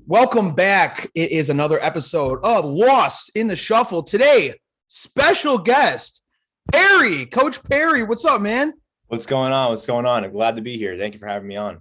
Welcome back. It is another episode of Lost in the Shuffle. Today, special guest, Perry. Coach Perry, what's up, man? What's going on? What's going on? I'm glad to be here. Thank you for having me on.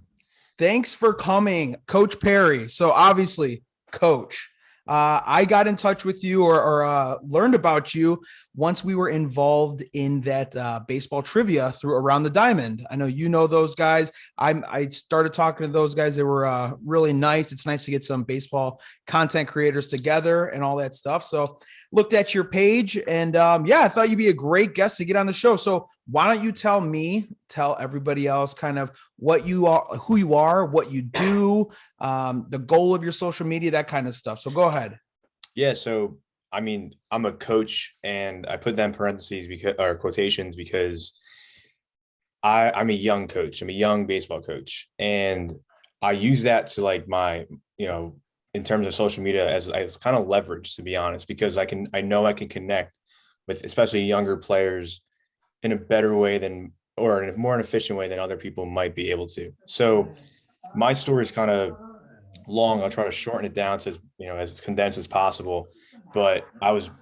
Thanks for coming, Coach Perry. So obviously, Coach, I got in touch with you or learned about you once we were involved in that baseball trivia through Around the Diamond. I know you know those guys. I started talking to those guys. They were really nice. It's nice to get some baseball content creators together and all that stuff. So looked at your page and I thought you'd be a great guest to get on the show. So why don't you tell everybody else kind of what you are, who you are, what you do, the goal of your social media, that kind of stuff. So go ahead. Yeah. So, I'm a coach and I put that in parentheses or quotations because I'm a young coach. I'm a young baseball coach. And I use that to like in terms of social media as kind of leverage, to be honest, because I know I can connect with especially younger players in a better way or in a more efficient way than other people might be able to. So my story is kind of long. I'll try to shorten it down to as condensed as possible. But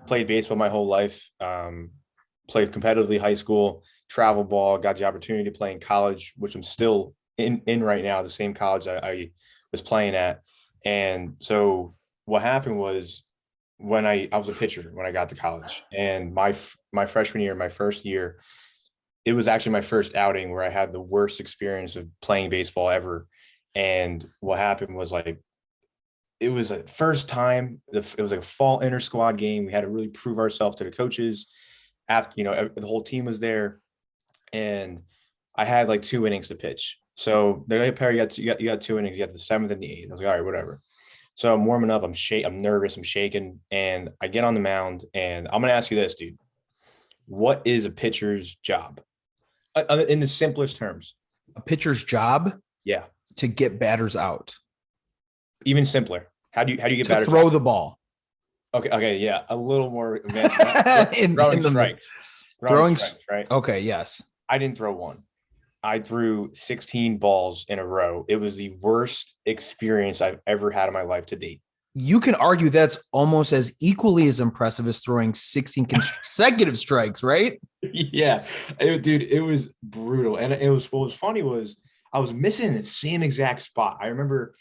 played baseball my whole life. Played competitively high school, travel ball. Got the opportunity to play in college, which I'm still in right now. The same college I was playing at. And so what happened was when I was a pitcher when I got to college, and my freshman year, my first year, it was actually my first outing where I had the worst experience of playing baseball ever. And what happened was it was a first time. It was like a fall inter squad game. We had to really prove ourselves to the coaches. After the whole team was there, and I had like 2 innings to pitch. So they're like, Perry, you got 2 innings. You got the 7th and the 8th. I was like, all right, whatever. So I'm warming up. I'm nervous. I'm shaking, and I get on the mound. And I'm gonna ask you this, dude: what is a pitcher's job? In the simplest terms. A pitcher's job? Yeah. To get batters out. Even simpler. How do you get batters throw out? the ball? Okay, yeah, a little more advanced. Throwing strikes. Throwing strikes, right? Okay, yes. I didn't throw one. I threw 16 balls in a row. It was the worst experience I've ever had in my life to date. You can argue that's almost as equally as impressive as throwing 16 consecutive strikes, right? Yeah, dude, it was brutal. And what was funny was I was missing the same exact spot. I remember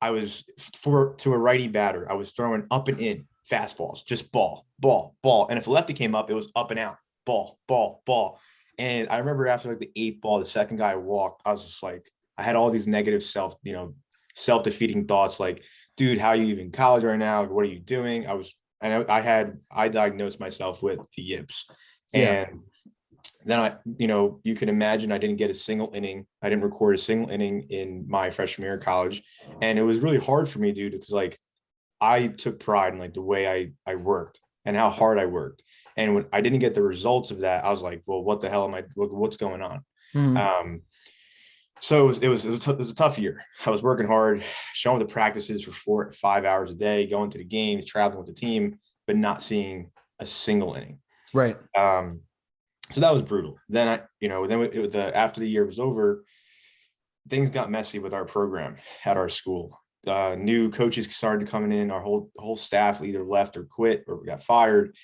I was to a righty batter. I was throwing up and in fastballs, just ball, ball, ball. And if a lefty came up, it was up and out, ball, ball, ball. And I remember after like the 8th ball, the second guy walked, I was just like, I had all these negative self-defeating thoughts like, dude, how are you even in college right now? What are you doing? I diagnosed myself with the yips. Yeah. And then you can imagine I didn't get a single inning. I didn't record a single inning in my freshman year of college. And it was really hard for me, dude, because like I took pride in like the way I worked and how hard I worked. And when I didn't get the results of that, I was like, well, what the hell what's going on? Mm-hmm. So it was a tough year. I was working hard, showing the practices for 4 to 5 hours a day, going to the games, traveling with the team, but not seeing a single inning. Right. So that was brutal. Then after the year was over, things got messy with our program at our school. New coaches started coming in. Our whole staff either left or quit or got fired.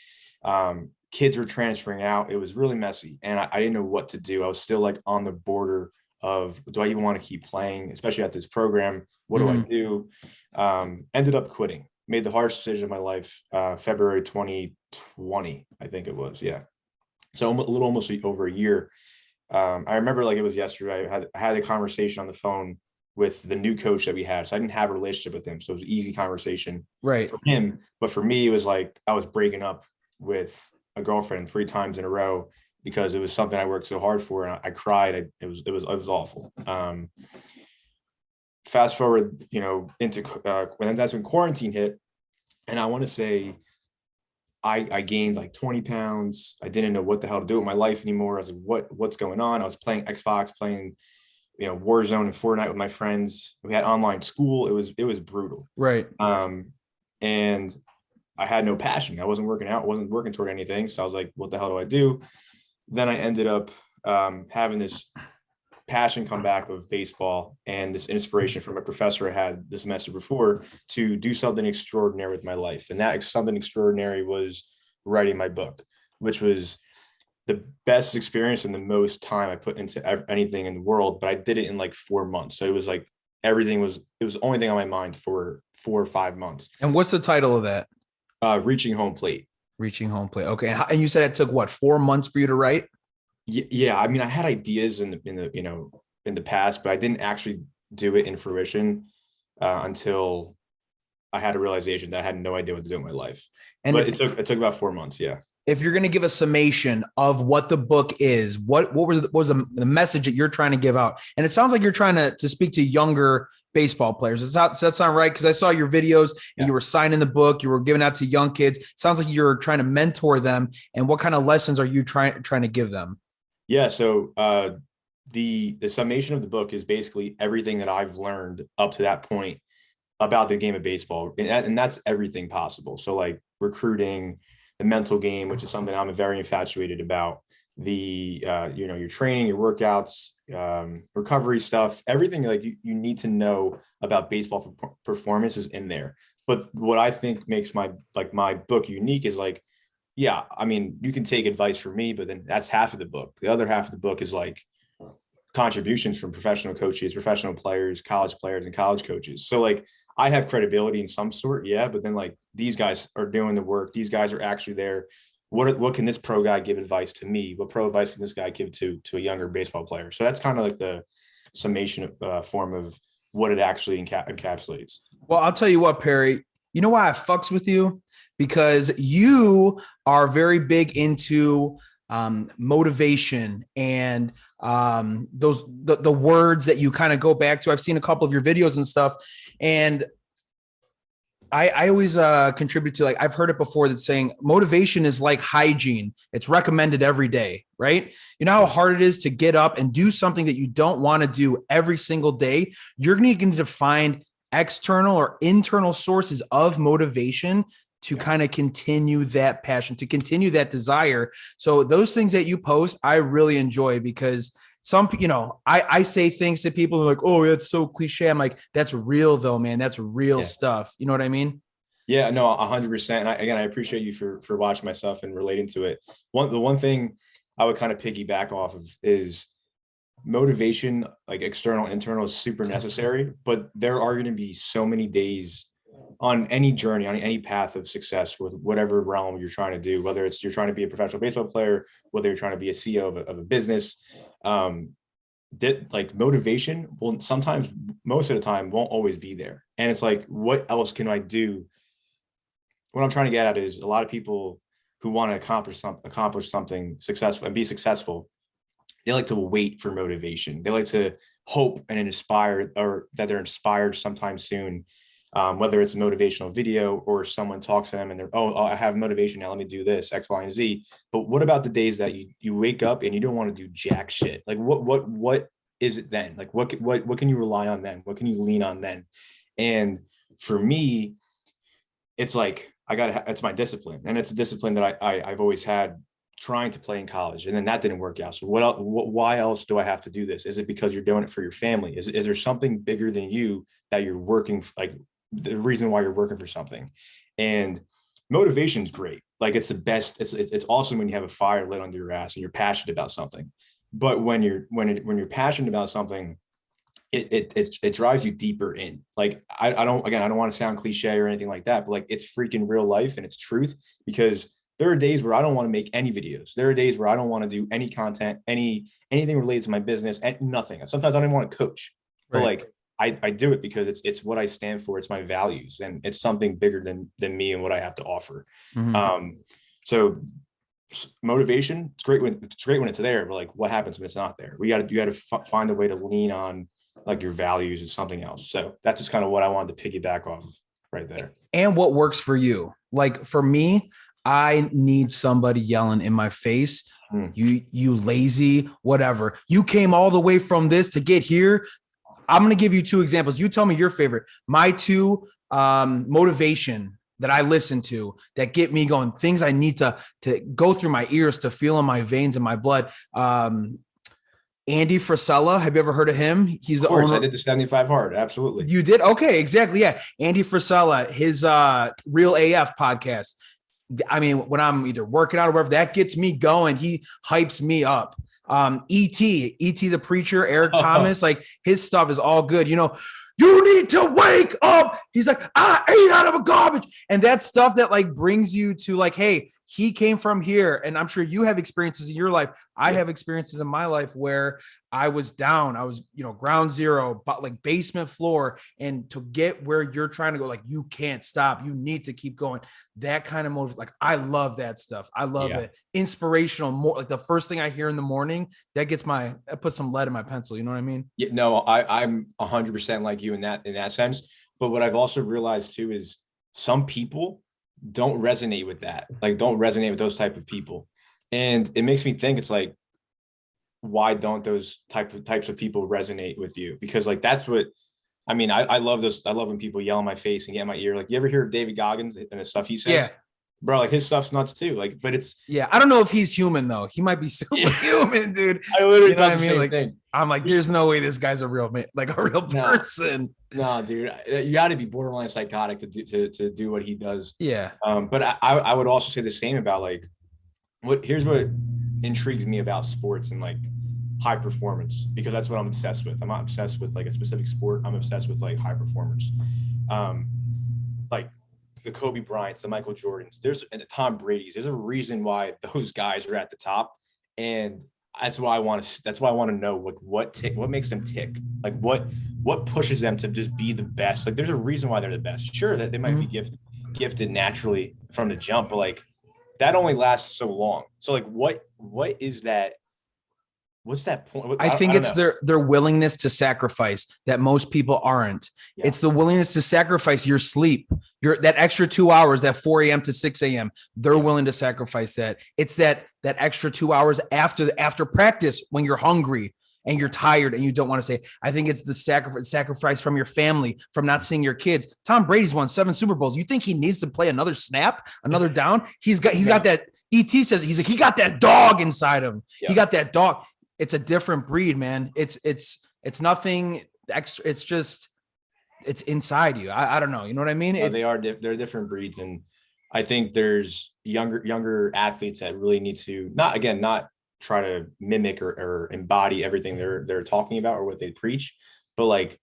Kids were transferring out. It was really messy, and I didn't know what to do. I was still like on the border of, do I even want to keep playing, especially at this program? What do I do? Ended up quitting. Made the hardest decision of my life. February 2020, I think it was. Yeah. So almost over a year. I remember like it was yesterday. I had a conversation on the phone with the new coach that we had. So I didn't have a relationship with him. So it was an easy conversation for him. But for me, it was like I was breaking up with a girlfriend 3 times in a row because it was something I worked so hard for. And I cried. It was awful. Fast forward, into that's when quarantine hit. And I want to say I gained like 20 pounds. I didn't know what the hell to do with my life anymore. I was like, what's going on? I was playing Xbox, playing, Warzone and Fortnite with my friends. We had online school. It was brutal. Right. And I had no passion. I wasn't working out, wasn't working toward anything. So I was like, what the hell do I do? Then I ended up having this passion come back of baseball and this inspiration from a professor I had the semester before to do something extraordinary with my life. And that something extraordinary was writing my book, which was the best experience and the most time I put into anything in the world. But I did it in like 4 months. So it was like it was the only thing on my mind for 4 or 5 months. And what's the title of that? Reaching Home Plate. Reaching Home Plate. Okay. And you said it took what, 4 months for you to write? Yeah. I mean, I had ideas in the past, but I didn't actually do it in fruition until I had a realization that I had no idea what to do in my life. And but it took about 4 months. Yeah. If you're going to give a summation of what the book is, what was the message that you're trying to give out? And it sounds like you're trying to speak to younger baseball players. Does that sound right? Because I saw your videos and you were signing the book, you were giving out to young kids. Sounds like you're trying to mentor them. And what kind of lessons are you trying to give them? Yeah. So the summation of the book is basically everything that I've learned up to that point about the game of baseball, and that's everything possible. So like recruiting, the mental game, which is something I'm very infatuated about, the your training, your workouts, recovery stuff, everything like you need to know about baseball performance is in there. But what I think makes my book unique is like, yeah, I mean, you can take advice from me, but then that's half of the book. The other half of the book is like contributions from professional coaches, professional players, and college coaches. So like I have credibility in some sort, yeah, but then like these guys are doing the work. These guys are actually there. What can this pro guy give advice to me? What pro advice can this guy give to a younger baseball player? So that's kind of like the summation form of what it actually encapsulates. Well, I'll tell you what, Perry, you know why I fucks with you? Because you are very big into motivation and the words that you kind of go back to. I've seen a couple of your videos and stuff, and I always contribute to, like, I've heard it before, that saying motivation is like hygiene. It's recommended every day, right? You know how hard it is to get up and do something that you don't want to do every single day. You're going to find external or internal sources of motivation to kind of continue that passion, to continue that desire. So those things that you post, I really enjoy, because I say things to people who are like, oh, it's so cliche. I'm like, that's real though, man. That's real stuff. You know what I mean? Yeah, no, 100%. And I appreciate you for watching my stuff and relating to it. The one thing I would kind of piggyback off of is motivation, like external, internal, is super necessary, but there are going to be so many days on any journey, on any path of success with whatever realm you're trying to do, whether it's you're trying to be a professional baseball player, whether you're trying to be a CEO of a business, that like motivation will sometimes, most of the time, won't always be there. And it's like, what else can I do? What I'm trying to get at is a lot of people who want to accomplish something successful and be successful, they like to wait for motivation. They like to hope and inspire, or that they're inspired sometime soon. Whether it's a motivational video or someone talks to them and they're, oh, I have motivation now, let me do this, X, Y, and Z. But what about the days that you wake up and you don't want to do jack shit? Like what is it then? Like what can you rely on then? What can you lean on then? And for me, it's like it's my discipline, and it's a discipline that I've always had trying to play in college, and then that didn't work out. So why else do I have to do this? Is it because you're doing it for your family? Is there something bigger than you that you're working, like the reason why you're working for something? And motivation is great. Like it's the best. It's awesome when you have a fire lit under your ass and you're passionate about something. But when you're passionate about something, it drives you deeper in. Like I don't want to sound cliche or anything like that, but like it's freaking real life and it's truth, because there are days where I don't want to make any videos. There are days where I don't want to do any content, anything related to my business, and nothing. Sometimes I don't even want to coach, but like I do it because it's what I stand for. It's my values, and it's something bigger than me and what I have to offer. Mm-hmm. So motivation, it's great when it's there, but like what happens when it's not there? You got to find a way to lean on like your values or something else. So that's just kind of what I wanted to piggyback off of right there. And what works for you? Like for me, I need somebody yelling in my face, you lazy, whatever. You came all the way from this to get here. I'm going to give you two examples. You tell me your favorite. My two motivation that I listen to that get me going, things I need to go through my ears to feel in my veins and my blood. Andy Frisella. Have you ever heard of him? He's Of the course, I owner. did the 75 hard. Absolutely. You did? Okay, exactly. Yeah. Andy Frisella, his Real AF podcast. I mean, when I'm either working out or whatever, that gets me going. He hypes me up. E.T. the preacher, Eric Thomas, like his stuff is all good. You need to wake up. He's like, I ate out of a garbage. And that stuff that like brings you to like, hey, he came from here. And I'm sure you have experiences in your life. I have experiences in my life where I was down. I was, ground zero, but like basement floor. And to get where you're trying to go, like you can't stop. You need to keep going. That kind of motive. Like I love that stuff. I love it. Inspirational. More like the first thing I hear in the morning, that puts some lead in my pencil. You know what I mean? Yeah, no, I'm 100% like you in that sense. But what I've also realized too is some people don't resonate with that. Like don't resonate with those type of people. And it makes me think it's like, why don't those types of people resonate with you? Because like, that's what, I mean, I love those. I love when people yell in my face and get in my ear. Like, you ever hear of David Goggins and the stuff he says? Yeah. Bro, like his stuff's nuts too. Like, but it's I don't know if he's human though. He might be superhuman, dude. I literally know what I mean? Like, thing. I'm like, there's no way this guy's a real man, like a real person. No, dude, you got to be borderline psychotic to do what he does. Yeah. But I would also say the same about like here's what intrigues me about sports and like high performance, because that's what I'm obsessed with. I'm not obsessed with like a specific sport. I'm obsessed with like high performers. Like the Kobe Bryants, the Michael Jordans, and the Tom Brady's. There's a reason why those guys are at the top, and that's why I want to know what makes them tick. Like what pushes them to just be the best. Like there's a reason why they're the best. Sure, that they might be gifted naturally from the jump, but like that only lasts so long. So like what is that? What's that point? I think it's their willingness to sacrifice that most people aren't. Yeah. It's the willingness to sacrifice your sleep, that extra 2 hours, that 4 a.m. to 6 a.m. They're willing to sacrifice that. It's that extra 2 hours after practice when you're hungry and you're tired and you don't want to say. I think it's the sacrifice from your family, from not seeing your kids. Tom Brady's won 7 Super Bowls. You think he needs to play another snap, another down? He's got that. ET says he got that dog inside him. Yeah. He got that dog. It's a different breed, man. It's nothing extra. It's just, it's inside you. I don't know. You know what I mean? No, they're different breeds. And I think there's younger athletes that really need to not try to mimic or embody everything they're talking about or what they preach, but like,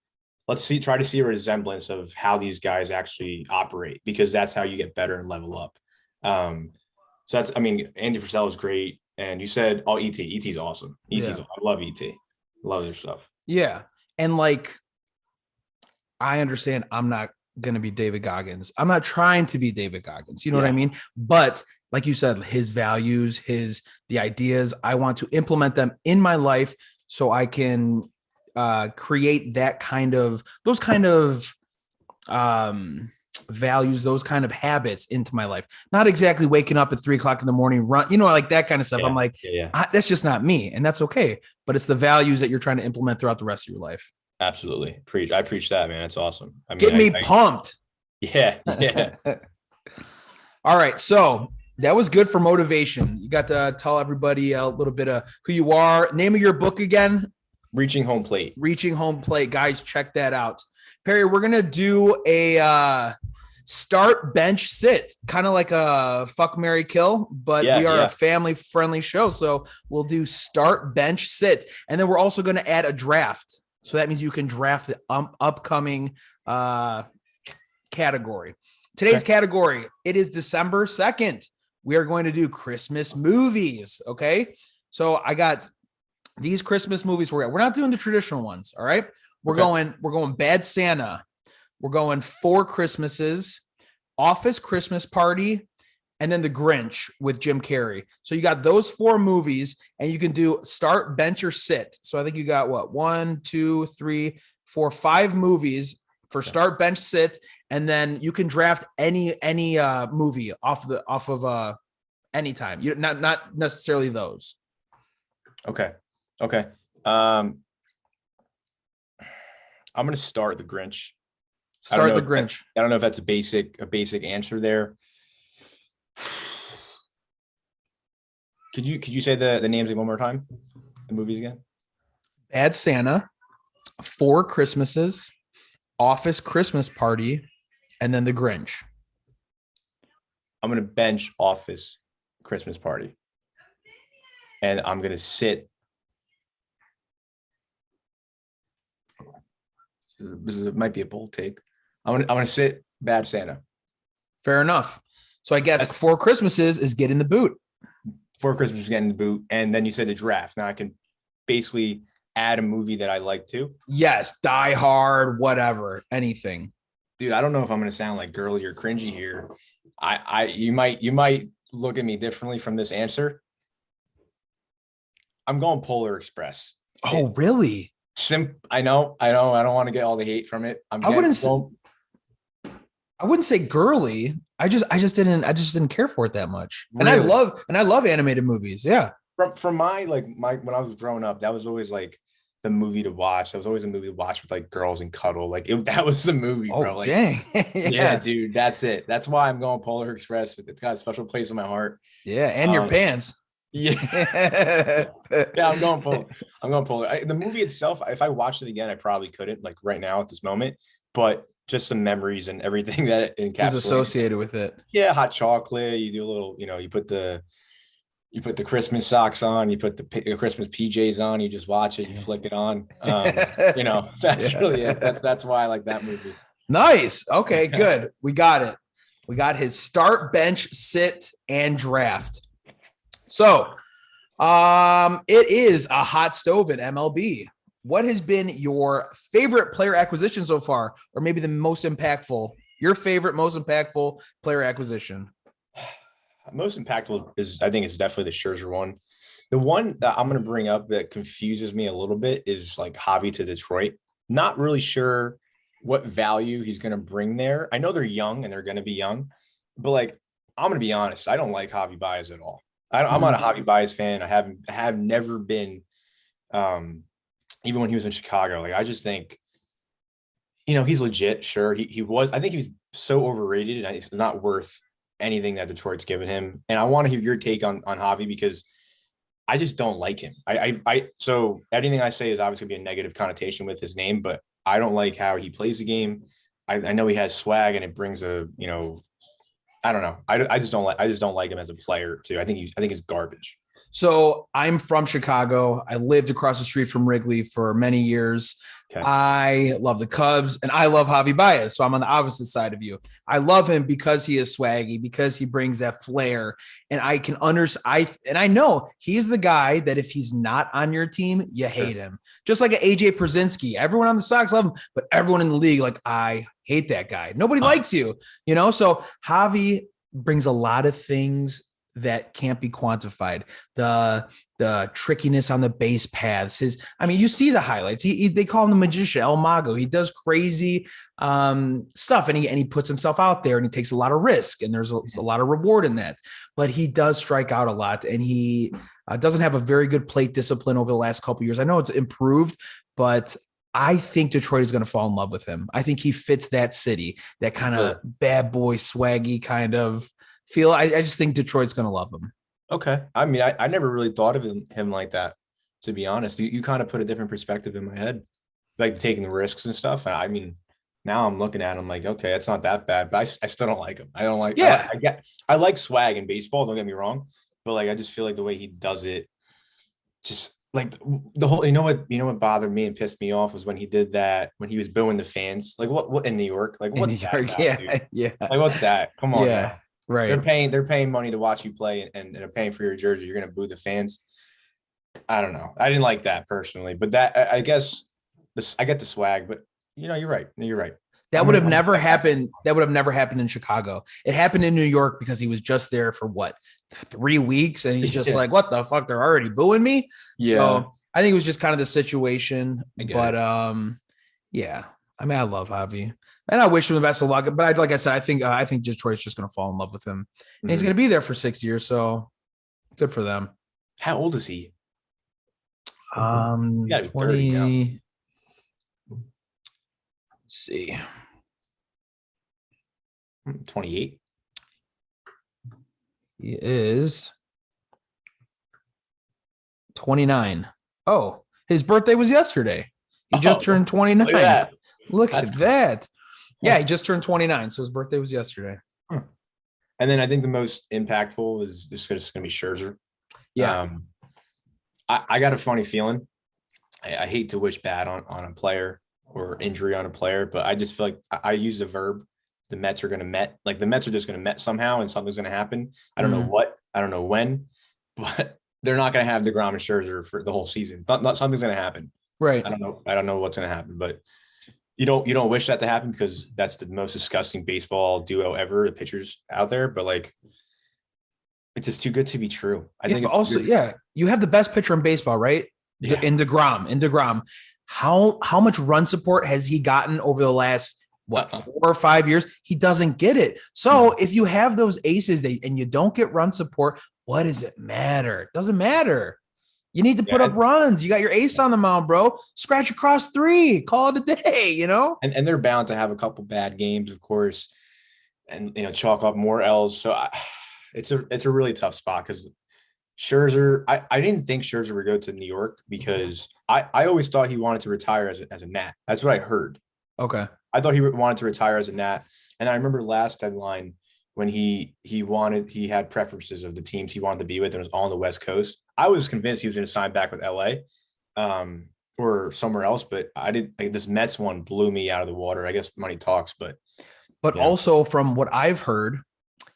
try to see a resemblance of how these guys actually operate, because that's how you get better and level up. So that's, I mean, Andy Frisella is great. And you said, ET's awesome. I love ET. Love their stuff. Yeah. And like, I understand I'm not going to be David Goggins. I'm not trying to be David Goggins. You know what I mean? But like you said, his values, the ideas, I want to implement them in my life so I can create those kind of values, those kind of habits into my life. Not exactly waking up at 3 o'clock in the morning, run, like that kind of stuff. I'm like, that's just not me. And that's okay. But it's the values that you're trying to implement throughout the rest of your life. Absolutely. I preach that, man. It's awesome. I mean, get me pumped. Yeah. All right. So that was good for motivation. You got to tell everybody a little bit of who you are. Name of your book again? Reaching Home Plate. Reaching Home Plate. Guys, check that out. Perry, we're going to do a start, bench, sit, kind of like a fuck, marry, kill, but we are a family friendly show. So we'll do start, bench, sit. And then we're also going to add a draft. So that means you can draft the upcoming category. Today's category, it is December 2nd. We are going to do Christmas movies. Okay. So I got these Christmas movies. We're not doing the traditional ones. All right. We're going Bad Santa. We're going Four Christmases, Office Christmas Party, and then The Grinch with Jim Carrey. So you got those 4 movies, and you can do start, bench, or sit. So I think you got 1, 2, 3, 4, 5 movies for start, bench, sit, and then you can draft any movie off of any time. You not necessarily those. Okay. I'm going to start The Grinch. Start The Grinch. I don't know if that's a basic answer there. Could you say the names one more time? The movies again? Bad Santa, Four Christmases, Office Christmas Party, and then The Grinch. I'm gonna bench Office Christmas Party, and I'm gonna sit. Might be a bold take. I'm gonna sit Bad Santa. Fair enough. So I guess That's Four Christmases is getting the boot. for Christmas getting the boot, and then you said the draft. Now I can basically add a movie that I like too. Yes, Die Hard, whatever, anything. Dude, I don't know if I'm gonna sound like girly or cringy here. You might look at me differently from this answer. I'm going Polar Express. Oh, really? I know. I don't want to get all the hate from it. I wouldn't say girly. I just didn't care for it that much. And Really? I love animated movies. Yeah. From my when I was growing up, that was always like the movie to watch. That was always a movie to watch with like girls and cuddle. That was the movie, bro. Oh, Like, dang. yeah, dude, that's it. That's why I'm going Polar Express. It's got a special place in my heart. Yeah, and your pants. Yeah. Yeah, I'm going Polar. The movie itself, if I watched it again, I probably couldn't, like right now at this moment, but just some memories and everything that it encapsulates. Was associated with it. Yeah, hot chocolate. You do a little, you put the Christmas socks on, you put the Christmas PJs on, you just watch it, you flick it on. That's really it. That's why I like that movie. Nice. Okay, good. We got it. We got his start, bench, sit, and draft. So it is a hot stove in MLB. What has been your favorite player acquisition so far, or maybe the most impactful, your favorite, most impactful player acquisition? Most impactful I think it's definitely the Scherzer one. The one that I'm going to bring up that confuses me a little bit is like Javi to Detroit. Not really sure what value he's going to bring there. I know they're young and they're going to be young, but like, I'm going to be honest, I don't like Javi Baez at all. I'm not a Javi Baez fan. I have never been, even when he was in Chicago. Like, I just think, he's legit. Sure. I think he was so overrated and it's not worth anything that Detroit's given him. And I want to hear your take on Javi because I just don't like him. So anything I say is obviously be a negative connotation with his name, but I don't like how he plays the game. I know he has swag and it brings I don't know. I just don't like him as a player too. I think he's garbage. So I'm from Chicago. I lived across the street from Wrigley for many years. Okay. I love the Cubs and I love Javi Baez. So I'm on the opposite side of you. I love him because he is swaggy, because he brings that flair. And I can understand. I know he's the guy that if he's not on your team, you hate him. Just like an AJ Przinsky. Everyone on the Sox love him, but everyone in the league, like, I hate that guy. Nobody likes you, So Javi brings a lot of things that can't be quantified. The trickiness on the base paths. You see the highlights. They call him the magician, El Mago. He does crazy stuff, and he puts himself out there, and he takes a lot of risk, and there's a lot of reward in that. But he does strike out a lot, and he doesn't have a very good plate discipline over the last couple of years. I know it's improved, but I think Detroit is going to fall in love with him. I think he fits that city, that kind of bad boy, swaggy kind of feel. I just think Detroit's going to love him. Okay. I never really thought of him like that, to be honest. You kind of put a different perspective in my head, like taking the risks and stuff. Now I'm looking at him like, okay, it's not that bad, but I still don't like him. I don't like, I like swag in baseball. Don't get me wrong. But like, I just feel like the way he does it, just like the whole, you know what bothered me and pissed me off was when he did that, when he was booing the fans, like what in New York, like what's that about, dude? Like what's that? Come on, now. Right. They're paying money to watch you play and they're paying for your jersey. You're gonna boo the fans. I don't know. I didn't like that personally, but I guess I get the swag, but you're right. That would have never happened. That would have never happened in Chicago. It happened in New York because he was just there for 3 weeks, and he's just like, "What the fuck? They're already booing me." Yeah. So I think it was just kind of the situation. But yeah. I love Javi, and I wish him the best of luck. But like I said, I think Detroit's just going to fall in love with him, and he's going to be there for 6 years. So good for them. How old is he? 20. Let's see. 28. He is 29. Oh, His birthday was yesterday. He just turned 29. Look at that. Look at that. Yeah, he just turned 29. So his birthday was yesterday. And then I think the most impactful is just going to be Scherzer. Yeah. I got a funny feeling. I hate to wish bad on a player or injury on a player, but I just feel like I use the verb. The Mets are going to Met. Like the Mets are just going to Met somehow, and something's going to happen. I don't know what. I don't know when, but they're not going to have DeGrom and Scherzer for the whole season. Not something's going to happen. Right. I don't know what's going to happen, but you don't wish that to happen because that's the most disgusting baseball duo ever, the pitchers out there. But like, it's just too good to be true. I think it's also, you have the best pitcher in baseball, right? Yeah. In DeGrom. How much run support has he gotten over the last 4 or 5 years? He doesn't get it. So if you have those aces and you don't get run support, what does it matter? It doesn't matter. You need to put up runs. You got your ace on the mound, bro. Scratch across 3. Call it a day, you know? And they're bound to have a couple bad games, of course, and chalk up more L's. So it's a really tough spot because Scherzer, I didn't think Scherzer would go to New York because I always thought he wanted to retire as a Nat. That's what I heard. Okay. I thought he wanted to retire as a Nat. And I remember last deadline when he had preferences of the teams he wanted to be with and it was all on the West Coast. I was convinced he was going to sign back with LA or somewhere else, but I didn't. This Mets one blew me out of the water. I guess money talks, but also from what I've heard,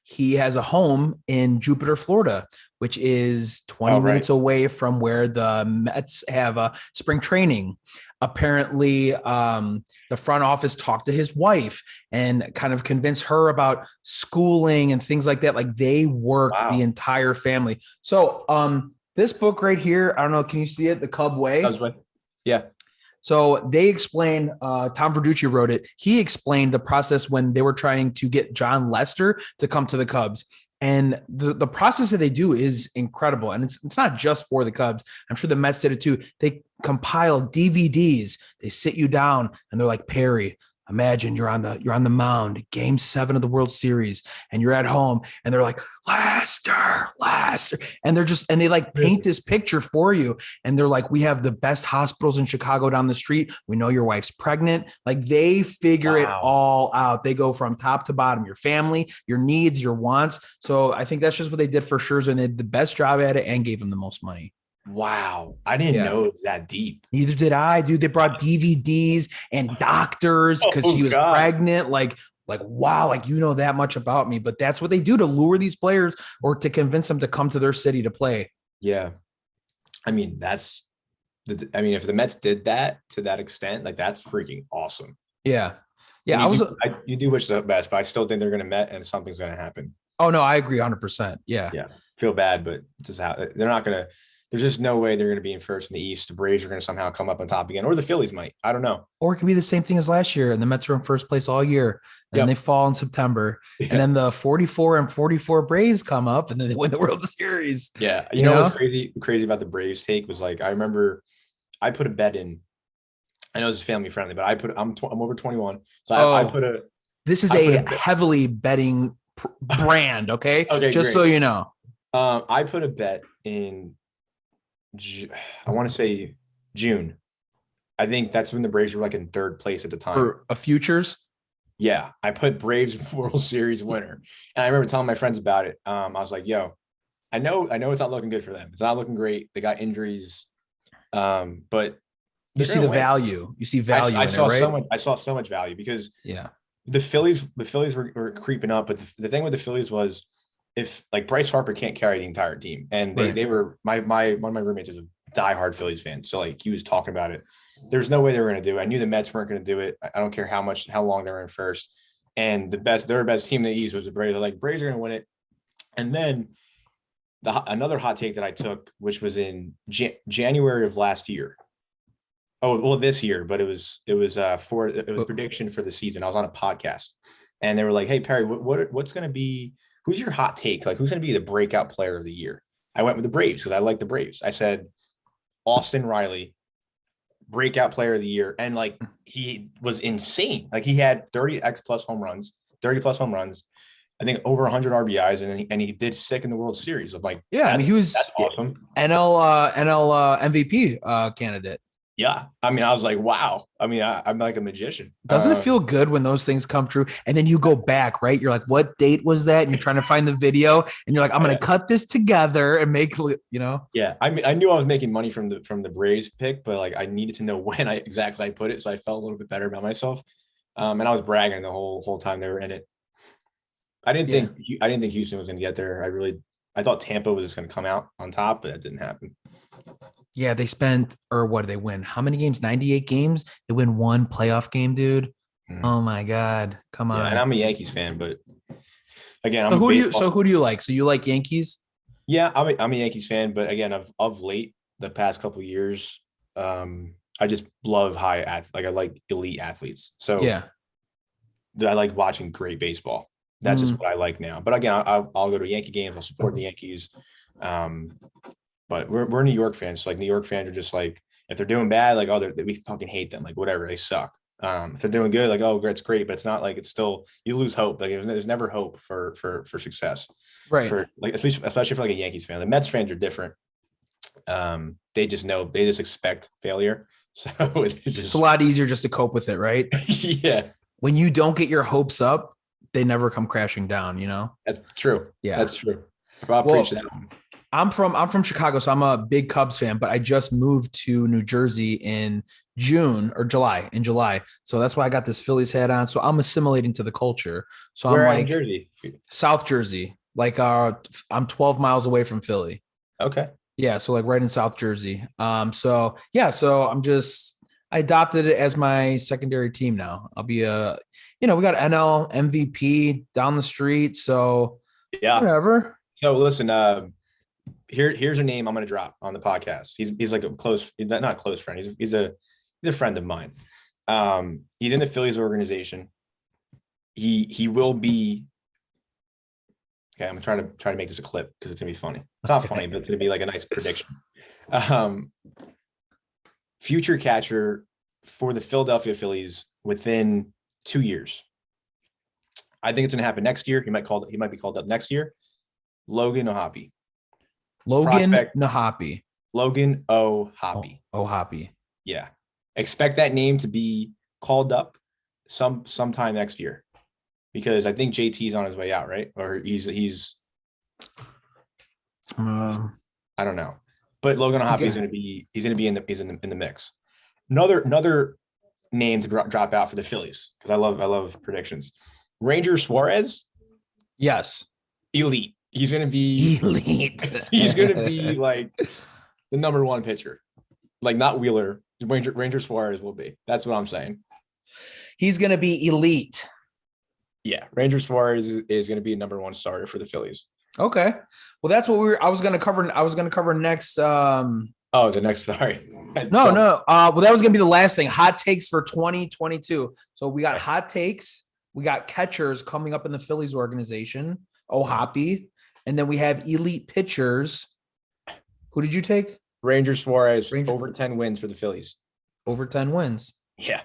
he has a home in Jupiter, Florida, which is 20 minutes away from where the Mets have spring training. Apparently, the front office talked to his wife and kind of convinced her about schooling and things like that. Like they work the entire family. So this book right here, I don't know, can you see it? The Cub Way. Yeah. So they explain, Tom Verducci wrote it. He explained the process when they were trying to get John Lester to come to the Cubs. And the process that they do is incredible. And it's not just for the Cubs. I'm sure the Mets did it too. They compile DVDs. They sit you down and they're like, Perry, imagine you're on the mound, game 7 of the World Series, and you're at home and they're like, Lester. And they like paint this picture for you. And they're like, we have the best hospitals in Chicago down the street. We know your wife's pregnant. Like they figure it all out. They go from top to bottom, your family, your needs, your wants. So I think that's just what they did for Scherzer, and they did the best job at it and gave him the most money. Wow. I didn't know it was that deep. Neither did I, dude. They brought DVDs and doctors because she was pregnant. Like, wow, like, you know that much about me. But that's what they do to lure these players or to convince them to come to their city to play. Yeah. I mean, if the Mets did that to that extent, like that's freaking awesome. Yeah. Yeah. You do wish the best, but I still think they're going to Met and something's going to happen. Oh, no, I agree 100%. Yeah. Yeah. Feel bad, but just they're not going to. There's just no way they're going to be in first in the East. The Braves are going to somehow come up on top again, or the Phillies might. I don't know. Or it could be the same thing as last year, and the Mets were in first place all year, and they fall in September, and then the 44 Braves come up, and then they win the World Series. Yeah, you know what's crazy about the Braves take was like I remember I put a bet in. I know this is family friendly, but I'm over 21, so I put a. This is a heavily betting brand, okay? Okay, just great. So you know. I put a bet in. I want to say June. I think that's when the Braves were like in third place at the time. For a futures? Yeah. I put Braves World Series winner. And I remember telling my friends about it. I was like, yo, I know it's not looking good for them. It's not looking great. They got injuries. But you see the value. You see value. I saw so much value because the Phillies were creeping up. But the thing with the Phillies was if like Bryce Harper can't carry the entire team, and they were one of my roommates is a diehard Phillies fan, so like he was talking about it. There's no way they were going to do it. I knew the Mets weren't going to do it. I don't care how long they were in first. And their best team in the East was the Braves. They're like Braves are going to win it. And then another hot take that I took, which was in January of last year. Oh well, this year, but it was prediction for the season. I was on a podcast, and they were like, "Hey Perry, what's going to be?" Who's your hot take? Like, who's going to be the breakout player of the year? I went with the Braves because I like the Braves. I said Austin Riley, breakout player of the year. And like, he was insane. Like he had 30 plus home runs. I think over 100 RBIs. And he did sick in the World Series. I'm like, he was that's awesome. NL MVP candidate. Yeah. I mean, I was like, wow. I mean, I'm like a magician. Doesn't it feel good when those things come true? And then you go back, right? You're like, what date was that? And you're trying to find the video and you're like, I'm going to cut this together and make, Yeah. I mean, I knew I was making money from the Braves pick, but like I needed to know when I put it. So I felt a little bit better about myself. And I was bragging the whole time they were in it. I didn't think Houston was going to get there. I thought Tampa was just going to come out on top, but that didn't happen. Yeah, they spent, or what did they win? How many games? 98 games? They win one playoff game, dude. Oh my God. Come on. And I'm a Yankees fan, but again, who do you like? So you like Yankees? Yeah, I'm a Yankees fan, but again, of late, the past couple of years, I just love I like elite athletes. So yeah, I like watching great baseball. That's just what I like now. But again, I'll go to Yankee games. I'll support the Yankees. But we're New York fans. So like New York fans are just like, if they're doing bad, like, oh, we fucking hate them. Like whatever, they suck. If they're doing good, like, oh, it's great. But it's not like, it's still, you lose hope. Like there's never hope for success. Right. For like, especially for like a Yankees fan. The Mets fans are different. They just expect failure. So it's a lot easier just to cope with it, right? Yeah. When you don't get your hopes up, they never come crashing down, That's true. Yeah. That's true. I'll preach that one. I'm from Chicago, so I'm a big Cubs fan, but I just moved to New Jersey in July. So that's why I got this Phillies hat on. So I'm assimilating to the culture. So Where I'm like in Jersey? South Jersey. Like I'm 12 miles away from Philly. Okay. Yeah, so like right in South Jersey. So I adopted it as my secondary team now. I'll be we got NL MVP down the street. So yeah, whatever. So listen, here's a name I'm going to drop on the podcast. He's like not a close friend. He's a friend of mine. He's in the Phillies organization. He will be. Okay, I'm trying to make this a clip because it's gonna be funny. It's not funny, but it's gonna be like a nice prediction. Future catcher for the Philadelphia Phillies within 2 years. I think it's gonna happen next year. He might be called up next year. Logan O'Hoppe. Logan O'Hoppe. O'Hoppe. Yeah. Expect that name to be called up sometime next year. Because I think JT's on his way out, right? Or he's I don't know. But Logan O'Hoppe is going to be in the mix. Another name to drop out for the Phillies because I love predictions. Ranger Suarez. Yes. Elite. He's going to be elite. He's going to be like the number one pitcher. Like not Wheeler. Ranger Suarez will be. That's what I'm saying. He's going to be elite. Yeah, Ranger Suarez is going to be a number one starter for the Phillies. Okay, well, that's what I was going to cover. I was going to cover next. The next. Sorry. No. Well, that was going to be the last thing. Hot takes for 2022. So we got hot takes. We got catchers coming up in the Phillies organization. O'Hoppe, and then we have elite pitchers. Who did you take? Ranger Suarez. Over 10 wins for the Phillies. Over 10 wins. Yeah.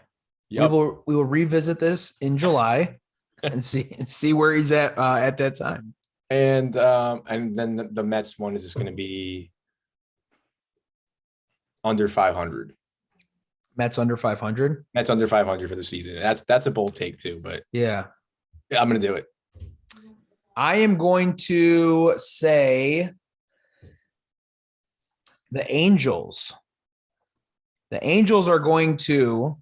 Yep. We will revisit this in July. And see where he's at that time. And then the Mets one is just going to be under 500. Mets under 500. Mets under 500 for the season. That's a bold take too, but yeah, I'm going to do it. I am going to say the Angels. The Angels are going to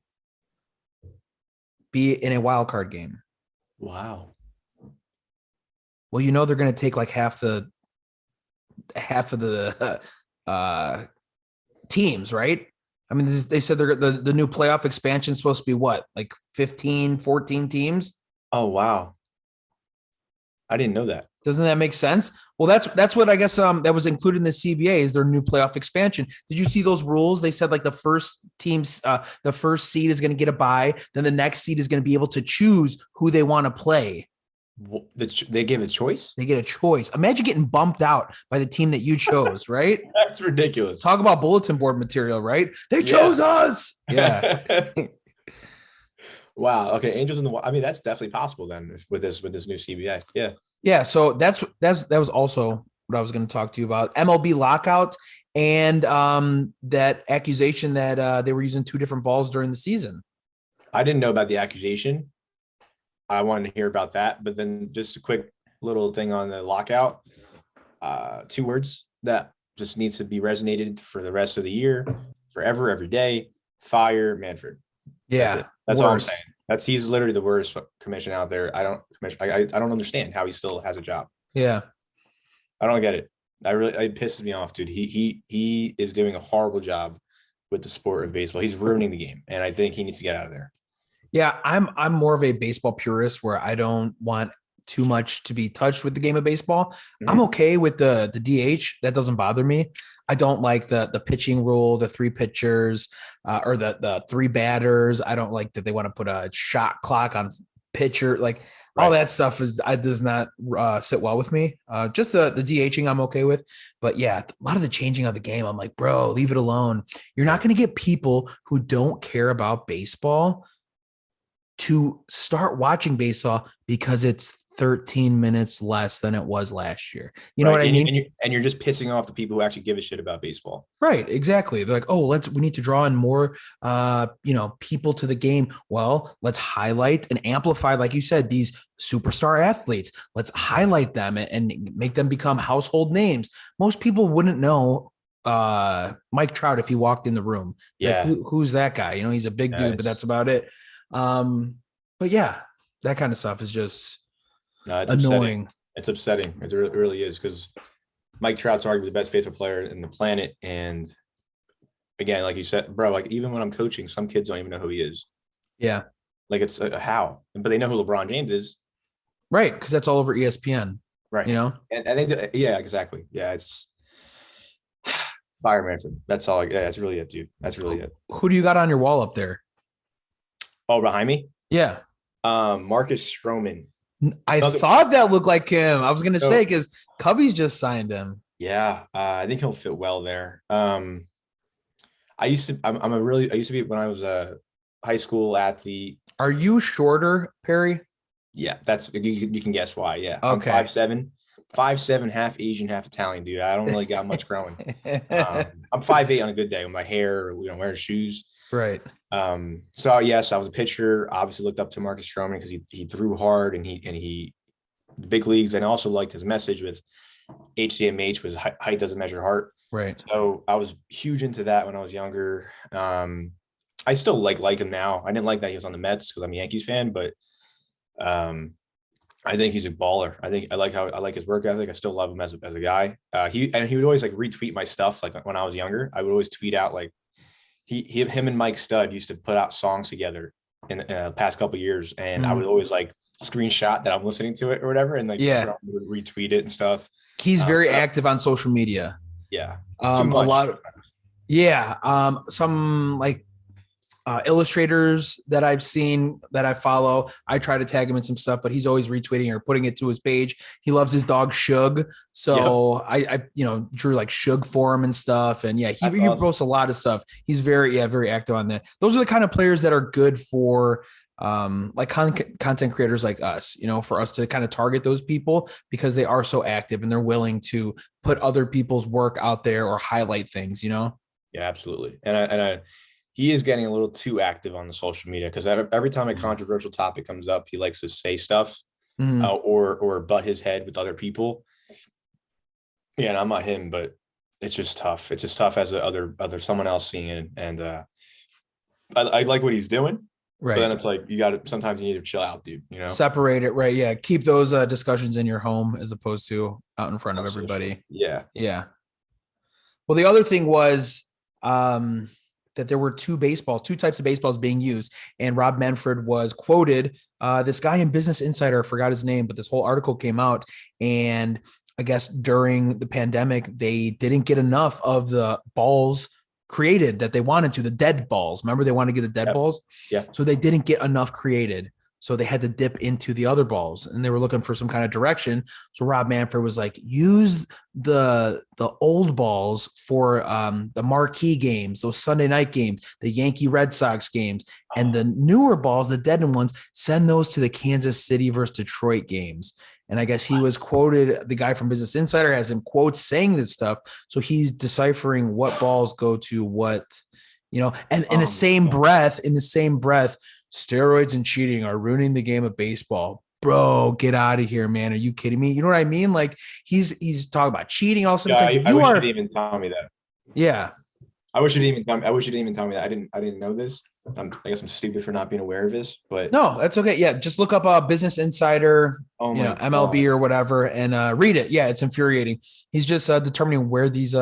be in a wild card game. Wow. Well, they're going to take like half of the teams, right? I mean, they said the new playoff expansion is supposed to be what, like 15, 14 teams? Oh, wow. I didn't know that. Doesn't that make sense? Well, that's what I guess that was included in the CBA is their new playoff expansion. Did you see those rules? They said like the first teams, the first seed is going to get a bye. Then the next seed is going to be able to choose who they want to play. They gave a choice? They get a choice. Imagine getting bumped out by the team that you chose, right? That's ridiculous. Talk about bulletin board material, right? They chose us. Yeah. Wow. Okay. Angels in the. I mean, that's definitely possible then with this new CBA. Yeah. Yeah. So that was also what I was going to talk to you about. MLB Lockout and that accusation that they were using two different balls during the season. I didn't know about the accusation. I wanted to hear about that, but then just a quick little thing on the lockout. Two words that just needs to be resonated for the rest of the year, forever, every day. Fire Manfred. Yeah, That's it. That's all I'm saying. He's literally the worst commission out there. I don't understand how he still has a job. Yeah, I don't get it. It pisses me off, dude. He is doing a horrible job with the sport of baseball. He's ruining the game, and I think he needs to get out of there. Yeah, I'm more of a baseball purist where I don't want too much to be touched with the game of baseball. Mm-hmm. I'm okay with the DH. That doesn't bother me. I don't like the pitching rule, the three pitchers, or the three batters. I don't like that they want to put a shot clock on pitcher. Like all that stuff does not sit well with me. Just the DHing I'm okay with. But yeah, a lot of the changing of the game, I'm like, bro, leave it alone. You're not going to get people who don't care about baseball to start watching baseball because it's 13 minutes less than it was last year. You know what I mean? And you're just pissing off the people who actually give a shit about baseball. Right. Exactly. They're like, oh, we need to draw in more, people to the game. Well, let's highlight and amplify, like you said, these superstar athletes. Let's highlight them and make them become household names. Most people wouldn't know Mike Trout if he walked in the room. Yeah. Like, who's that guy? He's a big dude, but that's about it. But yeah, that kind of stuff is just it's annoying. Upsetting. It's upsetting. It really is, because Mike Trout's arguably the best baseball player in the planet. And again, like you said, bro, like even when I'm coaching, some kids don't even know who he is. Yeah. Like it's how, but they know who LeBron James is. Right. Because that's all over ESPN. Right. And they do, yeah, exactly. Yeah. It's Fire Manfred. That's all. Yeah, that's really it, dude. That's really it. Who do you got on your wall up there? Oh, behind me? Yeah. Marcus Stroman. I thought that looked like him. I was going to say, because Cubbies just signed him. Yeah. I think he'll fit well there. I used to be, when I was a high school athlete. Are you shorter, Perry? Yeah. That's, you can guess why. Yeah. Okay. I'm 5'7", half Asian, half Italian, dude. I don't really got much growing. I'm 5'8" on a good day with my hair, wearing shoes. Right. So yes, I was a pitcher. Obviously looked up to Marcus Stroman because he threw hard and he the big leagues, and I also liked his message with HDMH was height doesn't measure heart. Right. So I was huge into that when I was younger. I still like him now. I didn't like that he was on the Mets because I'm a Yankees fan, but I think he's a baller. I like his work ethic. I still love him as a guy. He would always like retweet my stuff. Like when I was younger, I would always tweet out like him and Mike Stud used to put out songs together in the past couple of years, and I would always like screenshot that I'm listening to it or whatever, and like would retweet it and stuff. He's very active on social media. Yeah, a lot of some like illustrators that I've seen that I follow. I try to tag him in some stuff, but he's always retweeting or putting it to his page. He loves his dog Shug, so I drew like Shug for him and stuff. And yeah, he posts a lot of stuff. He's very active on that. Those are the kind of players that are good for like content creators like us, for us to kind of target those people because they are so active and they're willing to put other people's work out there or highlight things. Yeah, absolutely. And he is getting a little too active on the social media, because every time a controversial topic comes up, he likes to say stuff or butt his head with other people. Yeah, and I'm not him, but it's just tough. It's just tough as someone else seeing it. And I like what he's doing. Right. But then it's like, sometimes you need to chill out, dude, separate it. Right. Yeah. Keep those discussions in your home as opposed to out in front of everybody. Yeah. Yeah. Well, the other thing was, that there were two types of baseballs being used. And Rob Manfred was quoted, this guy in Business Insider, I forgot his name, but this whole article came out. And I guess during the pandemic, they didn't get enough of the balls created that they wanted to, the dead balls. Remember, they wanted to get the dead balls? Yeah. So they didn't get enough created. So they had to dip into the other balls, and they were looking for some kind of direction. So Rob Manfred was like, use the old balls for the marquee games, those Sunday night games, the Yankee Red Sox games, and the newer balls, the dead ones, send those to the Kansas City versus Detroit games. And I guess he was quoted, the guy from Business Insider has him quotes saying this stuff. So he's deciphering what balls go to what, and in the same breath, steroids and cheating are ruining the game of baseball. Bro, get out of here, man. Are you kidding me? You know what I mean? Like he's talking about cheating. Also, it's like I wish you didn't even tell me that. Yeah. I wish you didn't even tell me that. I didn't know this. I guess I'm stupid for not being aware of this, but no, that's okay. Yeah, just look up Business Insider, MLB or whatever, and read it. Yeah, it's infuriating. He's just determining where these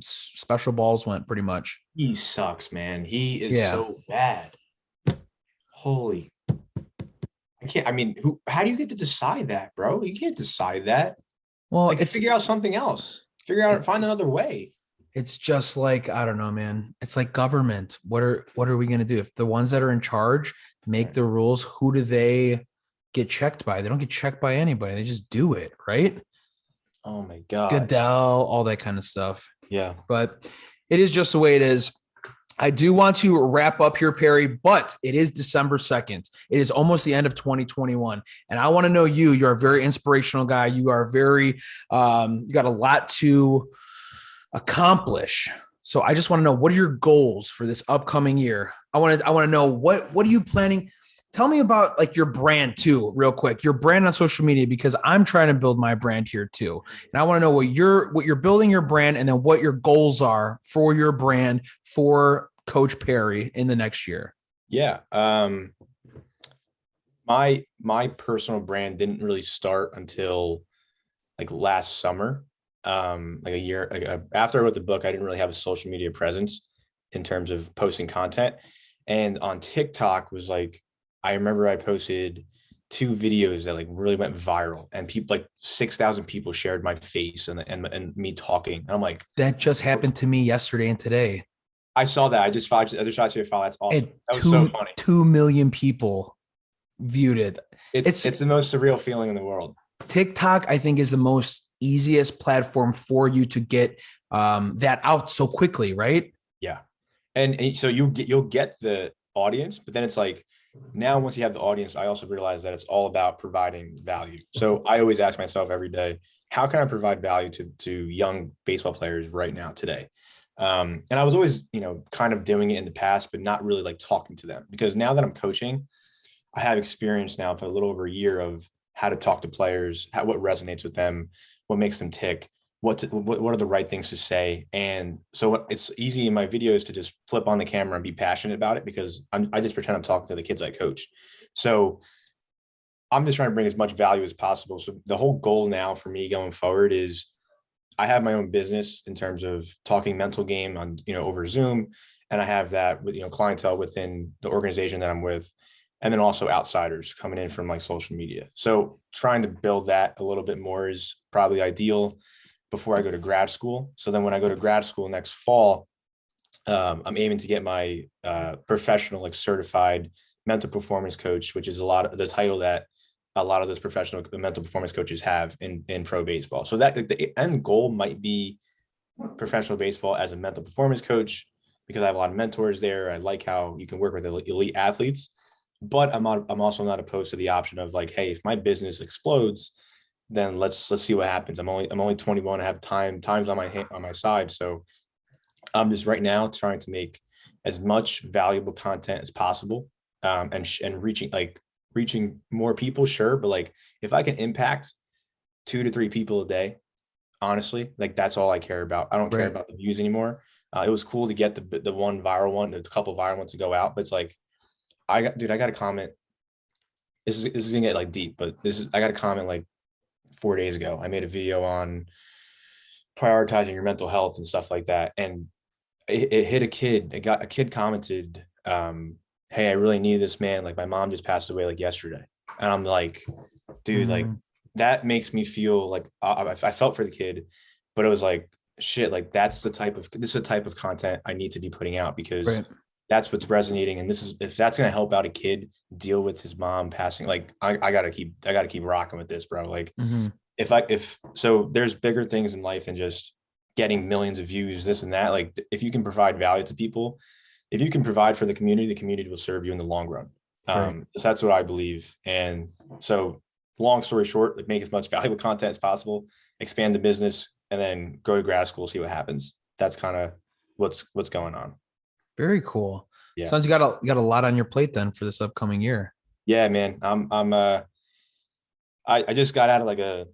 special balls went, pretty much. He sucks, man. He is so bad. Holy, I can't. I mean, how do you get to decide that, bro? You can't decide that. Well, figure out something else. Find another way. It's just like, I don't know, man. It's like government. What are we going to do? If the ones that are in charge make the rules, who do they get checked by? They don't get checked by anybody. They just do it, right? Oh my God. Goodell, all that kind of stuff. Yeah. But it is just the way it is. I do want to wrap up here, Perry, but it is December 2nd. It is almost the end of 2021. And I want to know you're a very inspirational guy. You are very, you got a lot to accomplish. So I just want to know, what are your goals for this upcoming year? I want to know what are you planning? Tell me about like your brand too, real quick, your brand on social media, because I'm trying to build my brand here too. And I want to know what you're building your brand, and then what your goals are for your brand for Coach Perry in the next year. Yeah. My personal brand didn't really start until like last summer. Like a year after I wrote the book, I didn't really have a social media presence in terms of posting content. And on TikTok was like, I remember I posted 2 videos that like really went viral, and people like 6,000 people shared my face and me talking. And I'm like, that just happened to me yesterday and today. I saw that. I just tried to follow. That's awesome. That was so funny. 2 million people viewed it. It's the most surreal feeling in the world. TikTok, I think, is the most easiest platform for you to get that out so quickly, right? Yeah. And so you'll get the audience, but then it's like, now once you have the audience, I also realize that it's all about providing value. So I always ask myself every day, how can I provide value to young baseball players right now today? And I was always, kind of doing it in the past, but not really like talking to them, because now that I'm coaching, I have experience now for a little over a year of how to talk to players, what resonates with them, what makes them tick, what are the right things to say. And so it's easy in my videos to just flip on the camera and be passionate about it, because I just pretend I'm talking to the kids I coach. So I'm just trying to bring as much value as possible. So the whole goal now for me going forward is I have my own business in terms of talking mental game on, over Zoom. And I have that with, clientele within the organization that I'm with. And then also outsiders coming in from like social media. So trying to build that a little bit more is probably ideal before I go to grad school. So then when I go to grad school next fall, I'm aiming to get my professional, like certified mental performance coach, which is a lot of the title that a lot of those professional mental performance coaches have in pro baseball. So that the end goal might be professional baseball as a mental performance coach, because I have a lot of mentors there. I like how you can work with elite athletes, but I'm also not opposed to the option of like, hey, if my business explodes, then let's see what happens. I'm only 21. I have times on my side. So I'm just right now trying to make as much valuable content as possible, and reaching more people. Sure. But like, if I can impact 2 to 3 people a day, honestly, like that's all I care about. I don't care about the views anymore. It was cool to get the one viral one, a couple viral ones to go out, but it's like, I got a comment. This is gonna get like deep, but I got a comment like 4 days ago. I made a video on prioritizing your mental health and stuff like that. And it hit a kid. A kid commented, hey, I really need this, man. Like my mom just passed away like yesterday. And I'm like, dude, like that makes me feel like I felt for the kid, but it was like, shit, like this is the type of content I need to be putting out, because that's what's resonating. And if that's going to help out a kid deal with his mom passing, like I gotta keep rocking with this, bro. Like so there's bigger things in life than just getting millions of views, this and that. Like if you can provide value to people, if you can provide for the community will serve you in the long run. So that's what I believe. And so long story short, like make as much valuable content as possible, expand the business, and then go to grad school, see what happens. That's kind of what's going on. Very cool. Yeah. Sounds you got a lot on your plate then for this upcoming year. Yeah, man. I just got out of like a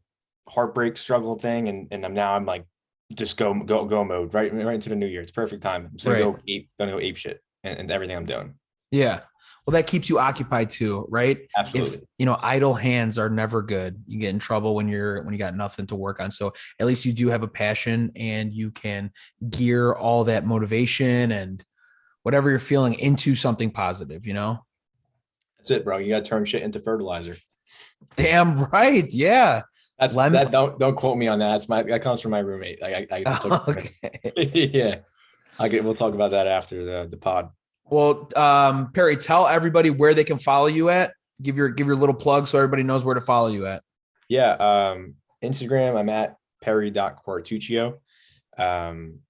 heartbreak struggle thing, and I'm like just go mode right into the new year. It's perfect time. I'm just gonna go ape shit and everything I'm doing. Yeah. Well, that keeps you occupied too, right? Absolutely. If idle hands are never good. You get in trouble when you got nothing to work on. So at least you do have a passion and you can gear all that motivation and whatever you're feeling into something positive, That's it, bro. You got to turn shit into fertilizer. Damn right. Yeah. That don't quote me on that. That comes from my roommate. Okay. Yeah. We'll talk about that after the pod. Well, Perry, tell everybody where they can follow you at. Give your little plug so everybody knows where to follow you at. Yeah. Instagram, I'm at perry.quartuccio.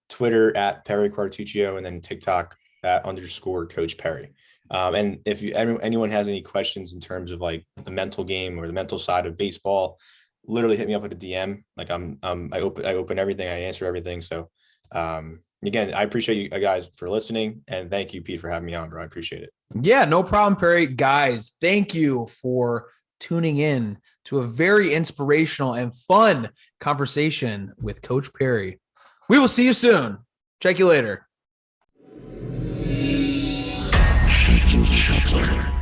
Twitter at Perry Quartuccio, and then TikTok at _Coach Perry. And if anyone has any questions in terms of like the mental game or the mental side of baseball, literally hit me up with a DM. Like I open everything, I answer everything. So again, I appreciate you guys for listening, and thank you, Pete, for having me on, bro. I appreciate it. Yeah, no problem, Perry. Guys, thank you for tuning in to a very inspirational and fun conversation with Coach Perry. We will see you soon. Check you later. Untitled Chapter.